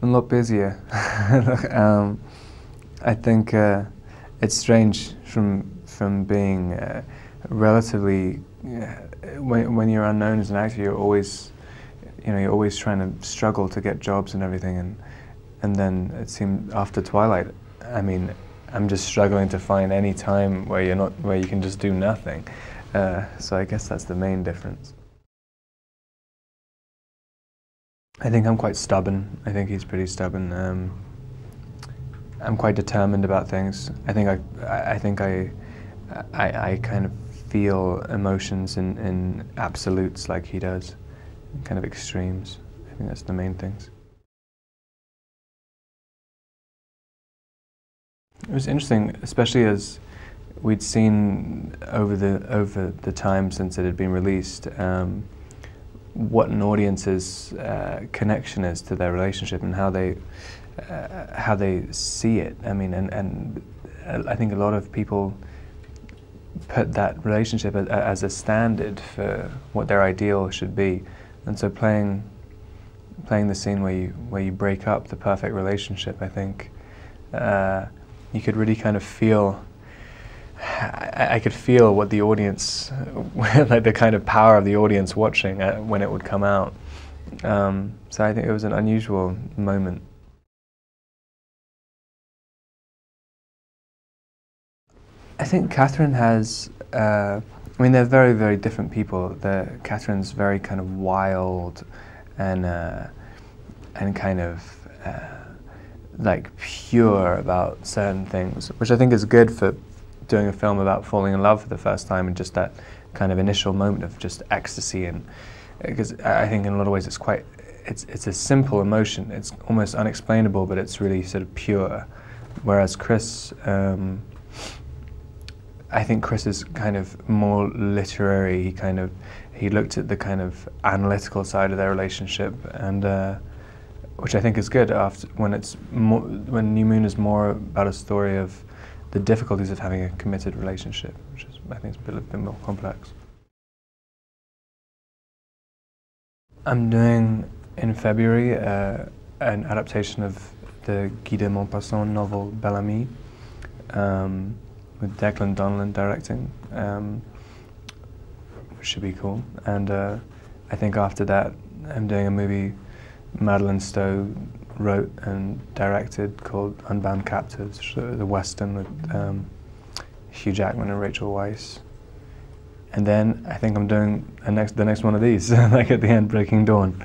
a lot busier. I think it's strange from being relatively when you're unknown as an actor, you're always trying to struggle to get jobs and everything, and then it seemed after Twilight, I mean, I'm just struggling to find any time where you can just do nothing. So I guess that's the main difference. I think I'm quite stubborn. I think he's pretty stubborn. I'm quite determined about things. I think I kind of feel emotions in absolutes like he does, kind of extremes. I think that's the main things. It was interesting, especially as we'd seen over the time since it had been released, what an audience's connection is to their relationship and how they see it. I mean, and I think a lot of people put that relationship as a standard for what their ideal should be, and so playing the scene where you break up the perfect relationship, I think you could really kind of feel. I could feel what the audience, like the kind of power of the audience watching when it would come out. So I think it was an unusual moment. I think Catherine has, I mean, they're very, very different people. Catherine's very kind of wild and kind of like pure about certain things, which I think is good for doing a film about falling in love for the first time and just that kind of initial moment of just ecstasy, and because I think in a lot of ways it's a simple emotion. It's almost unexplainable, but it's really sort of pure. Whereas Chris, I think Chris is kind of more literary. He looked at the kind of analytical side of their relationship, and which I think is good when New Moon is more about a story of the difficulties of having a committed relationship, which is, I think, is a bit more complex. I'm doing in February an adaptation of the Guy de Maupassant novel Bel Ami, with Declan Donnellan directing, which should be cool. And I think after that, I'm doing a movie Madeleine Stowe wrote and directed called Unbound Captives, the Western with Hugh Jackman and Rachel Weisz. And then I think I'm doing the next one of these, like at the end, Breaking Dawn.